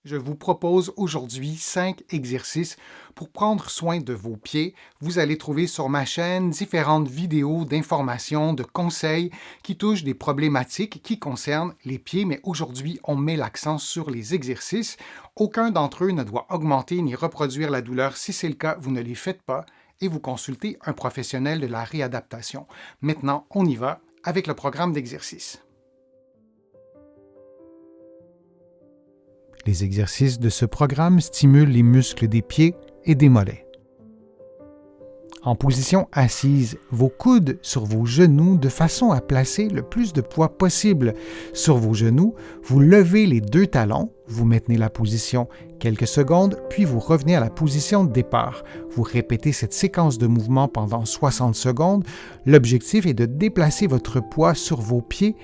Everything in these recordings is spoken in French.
Je vous propose aujourd'hui 5 exercices pour prendre soin de vos pieds. Vous allez trouver sur ma chaîne différentes vidéos d'informations, de conseils qui touchent des problématiques qui concernent les pieds, mais aujourd'hui, on met l'accent sur les exercices. Aucun d'entre eux ne doit augmenter ni reproduire la douleur. Si c'est le cas, vous ne les faites pas et vous consultez un professionnel de la réadaptation. Maintenant, on y va avec le programme d'exercices. Les exercices de ce programme stimulent les muscles des pieds et des mollets. En position assise, vos coudes sur vos genoux de façon à placer le plus de poids possible sur vos genoux. Vous levez les deux talons, vous maintenez la position quelques secondes, puis vous revenez à la position de départ. Vous répétez cette séquence de mouvements pendant 60 secondes. L'objectif est de déplacer votre poids sur vos pieds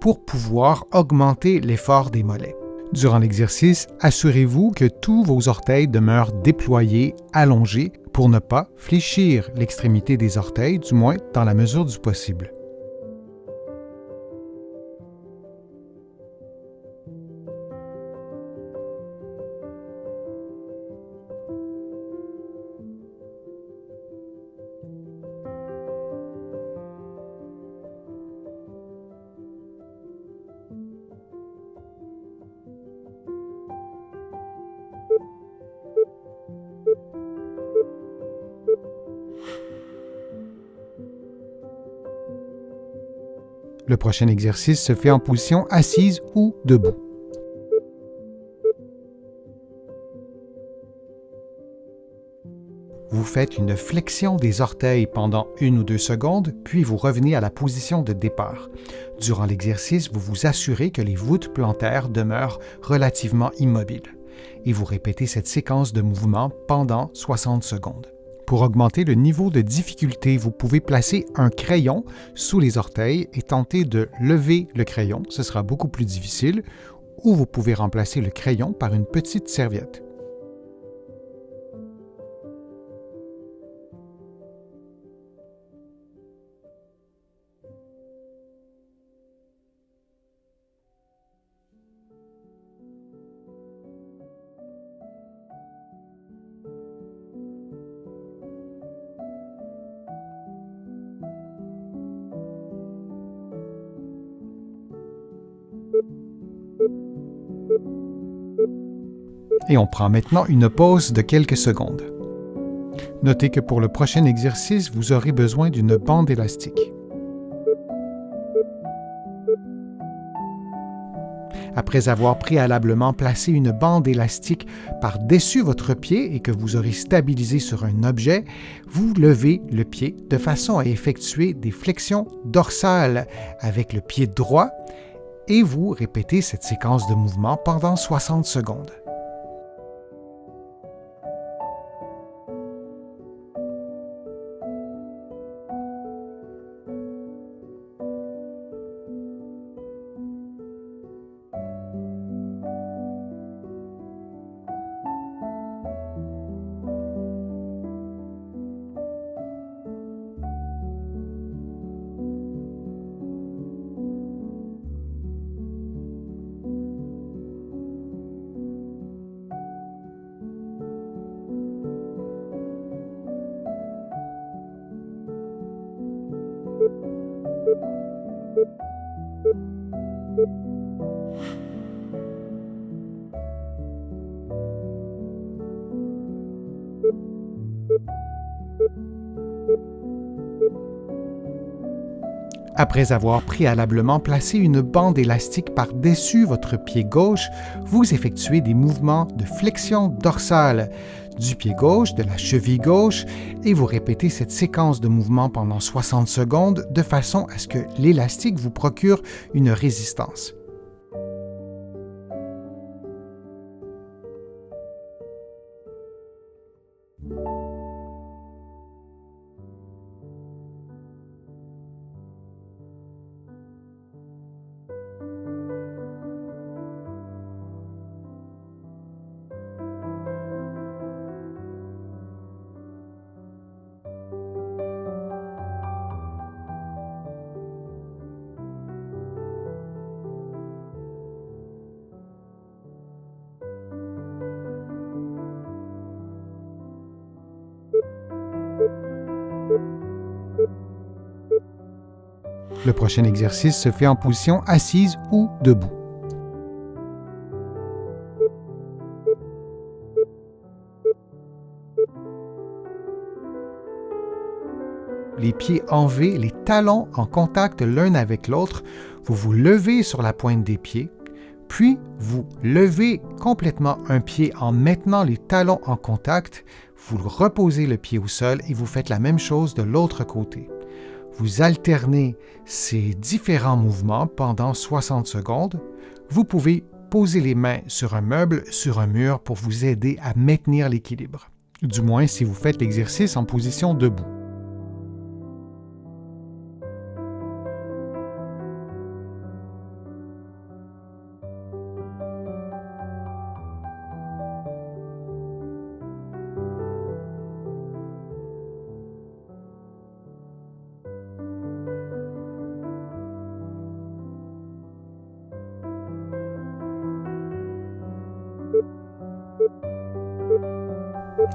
pour pouvoir augmenter l'effort des mollets. Durant l'exercice, assurez-vous que tous vos orteils demeurent déployés, allongés, pour ne pas fléchir l'extrémité des orteils, du moins dans la mesure du possible. Le prochain exercice se fait en position assise ou debout. Vous faites une flexion des orteils pendant 1 ou 2 secondes, puis vous revenez à la position de départ. Durant l'exercice, vous vous assurez que les voûtes plantaires demeurent relativement immobiles et vous répétez cette séquence de mouvements pendant 60 secondes. Pour augmenter le niveau de difficulté, vous pouvez placer un crayon sous les orteils et tenter de lever le crayon. Ce sera beaucoup plus difficile. Ou vous pouvez remplacer le crayon par une petite serviette. Et on prend maintenant une pause de quelques secondes. Notez que pour le prochain exercice, vous aurez besoin d'une bande élastique. Après avoir préalablement placé une bande élastique par-dessus votre pied et que vous aurez stabilisé sur un objet, vous levez le pied de façon à effectuer des flexions dorsales avec le pied droit et vous répétez cette séquence de mouvements pendant 60 secondes. Après avoir préalablement placé une bande élastique par-dessus votre pied gauche, vous effectuez des mouvements de flexion dorsale du pied gauche, de la cheville gauche, et vous répétez cette séquence de mouvements pendant 60 secondes de façon à ce que l'élastique vous procure une résistance. Le prochain exercice se fait en position assise ou debout. Les pieds en V, les talons en contact l'un avec l'autre, vous vous levez sur la pointe des pieds, puis vous levez complètement un pied en maintenant les talons en contact, vous reposez le pied au sol et vous faites la même chose de l'autre côté. Vous alternez ces différents mouvements pendant 60 secondes. Vous pouvez poser les mains sur un meuble, sur un mur pour vous aider à maintenir l'équilibre. Du moins si vous faites l'exercice en position debout.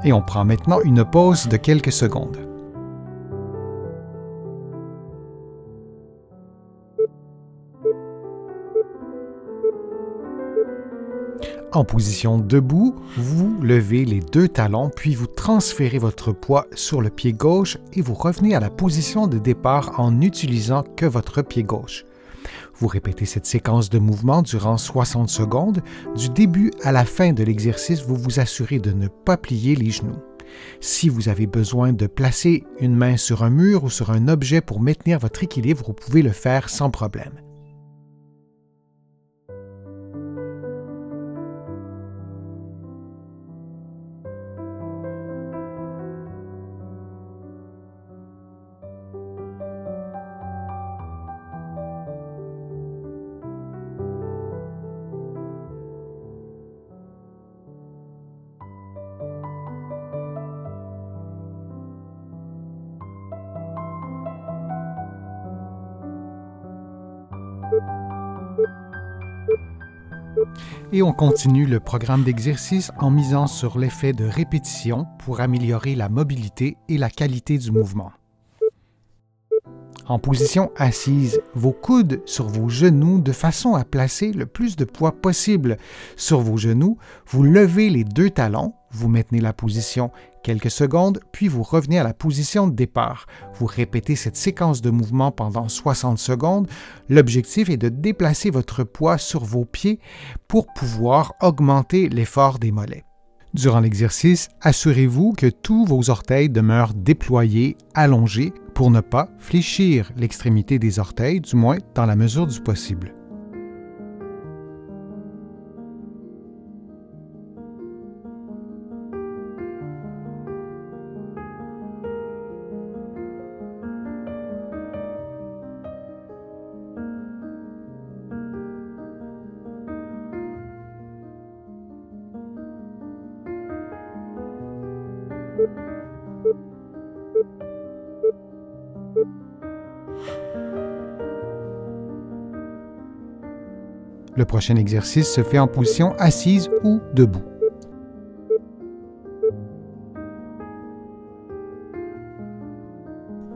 Et on prend maintenant une pause de quelques secondes. En position debout, vous levez les deux talons, puis vous transférez votre poids sur le pied gauche et vous revenez à la position de départ en n'utilisant que votre pied gauche. Vous répétez cette séquence de mouvements durant 60 secondes. Du début à la fin de l'exercice, vous vous assurez de ne pas plier les genoux. Si vous avez besoin de placer une main sur un mur ou sur un objet pour maintenir votre équilibre, vous pouvez le faire sans problème. Et on continue le programme d'exercice en misant sur l'effet de répétition pour améliorer la mobilité et la qualité du mouvement. En position assise, vos coudes sur vos genoux de façon à placer le plus de poids possible sur vos genoux. Vous levez les deux talons, vous maintenez la position quelques secondes, puis vous revenez à la position de départ. Vous répétez cette séquence de mouvements pendant 60 secondes. L'objectif est de déplacer votre poids sur vos pieds pour pouvoir augmenter l'effort des mollets. Durant l'exercice, assurez-vous que tous vos orteils demeurent déployés, allongés, pour ne pas fléchir l'extrémité des orteils, du moins dans la mesure du possible. Le prochain exercice se fait en position assise ou debout.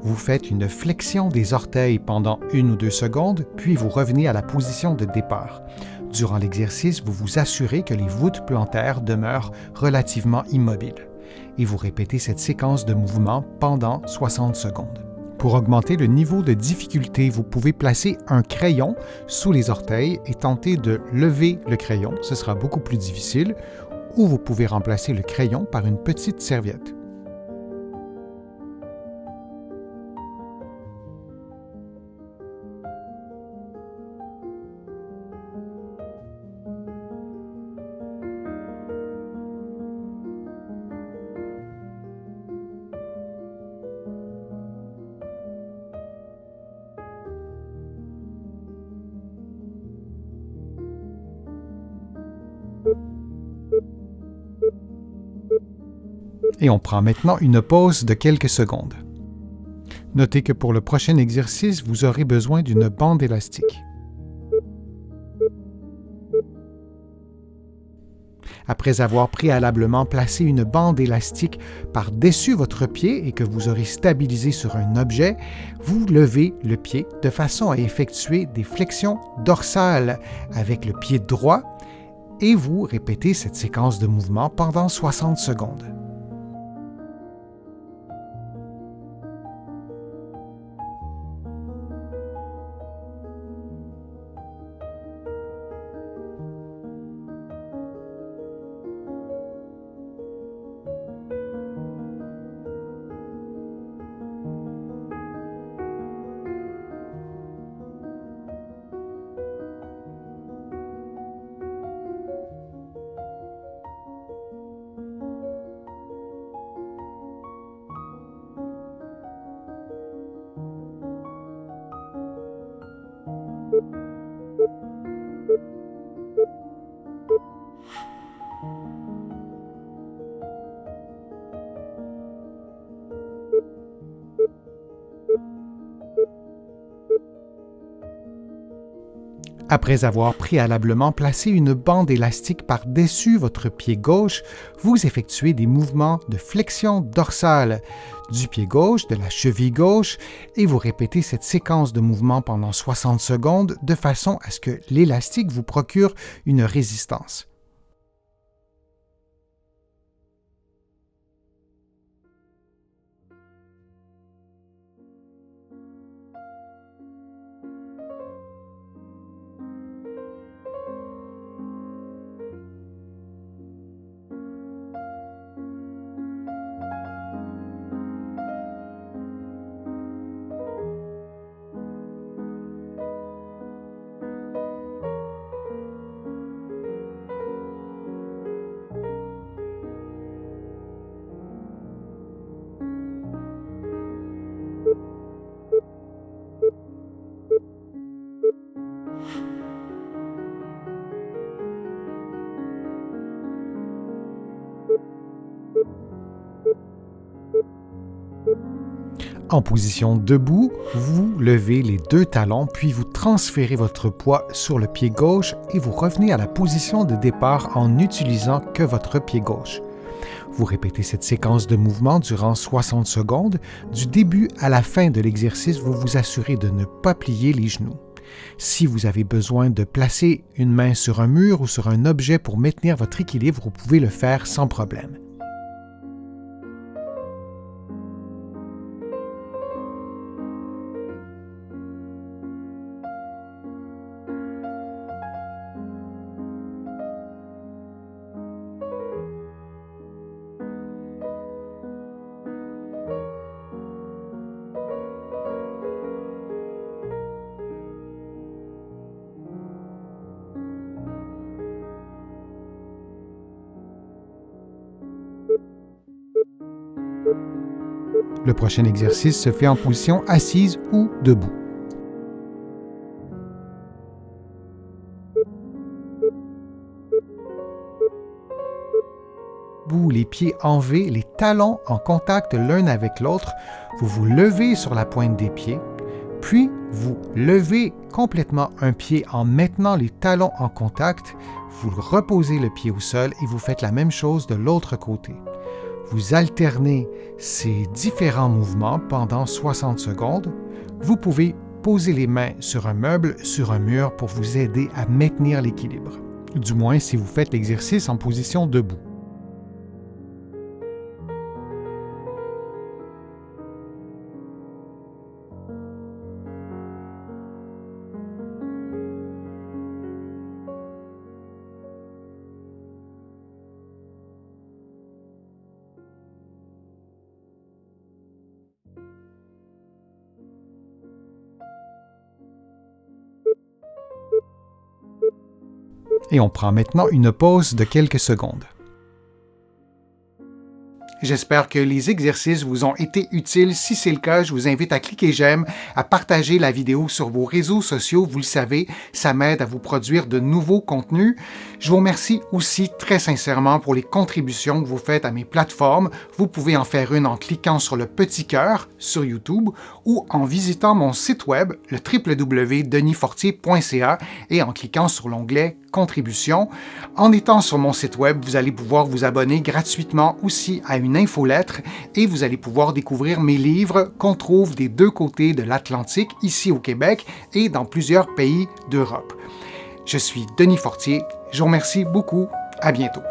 Vous faites une flexion des orteils pendant 1 ou 2 secondes, puis vous revenez à la position de départ. Durant l'exercice, vous vous assurez que les voûtes plantaires demeurent relativement immobiles. Et vous répétez cette séquence de mouvements pendant 60 secondes. Pour augmenter le niveau de difficulté, vous pouvez placer un crayon sous les orteils et tenter de lever le crayon. Ce sera beaucoup plus difficile. Ou vous pouvez remplacer le crayon par une petite serviette. Et on prend maintenant une pause de quelques secondes. Notez que pour le prochain exercice, vous aurez besoin d'une bande élastique. Après avoir préalablement placé une bande élastique par-dessus votre pied et que vous aurez stabilisé sur un objet, vous levez le pied de façon à effectuer des flexions dorsales avec le pied droit et vous répétez cette séquence de mouvements pendant 60 secondes. Après avoir préalablement placé une bande élastique par-dessus votre pied gauche, vous effectuez des mouvements de flexion dorsale du pied gauche, de la cheville gauche, et vous répétez cette séquence de mouvements pendant 60 secondes de façon à ce que l'élastique vous procure une résistance. En position debout, vous levez les deux talons, puis vous transférez votre poids sur le pied gauche et vous revenez à la position de départ en n'utilisant que votre pied gauche. Vous répétez cette séquence de mouvements durant 60 secondes. Du début à la fin de l'exercice, vous vous assurez de ne pas plier les genoux. Si vous avez besoin de placer une main sur un mur ou sur un objet pour maintenir votre équilibre, vous pouvez le faire sans problème. Le prochain exercice se fait en position assise ou debout. Les pieds en V, les talons en contact l'un avec l'autre, vous vous levez sur la pointe des pieds, puis vous levez complètement un pied en maintenant les talons en contact, vous reposez le pied au sol et vous faites la même chose de l'autre côté. Vous alternez ces différents mouvements pendant 60 secondes. Vous pouvez poser les mains sur un meuble, sur un mur pour vous aider à maintenir l'équilibre. Du moins si vous faites l'exercice en position debout. Et on prend maintenant une pause de quelques secondes. J'espère que les exercices vous ont été utiles. Si c'est le cas, je vous invite à cliquer j'aime, à partager la vidéo sur vos réseaux sociaux. Vous le savez, ça m'aide à vous produire de nouveaux contenus. Je vous remercie aussi très sincèrement pour les contributions que vous faites à mes plateformes. Vous pouvez en faire une en cliquant sur le petit cœur sur YouTube ou en visitant mon site web, le www.denisfortier.ca et en cliquant sur l'onglet contribution. En étant sur mon site web, vous allez pouvoir vous abonner gratuitement aussi à une infolettre et vous allez pouvoir découvrir mes livres qu'on trouve des deux côtés de l'Atlantique, ici au Québec et dans plusieurs pays d'Europe. Je suis Denis Fortier. Je vous remercie beaucoup. À bientôt.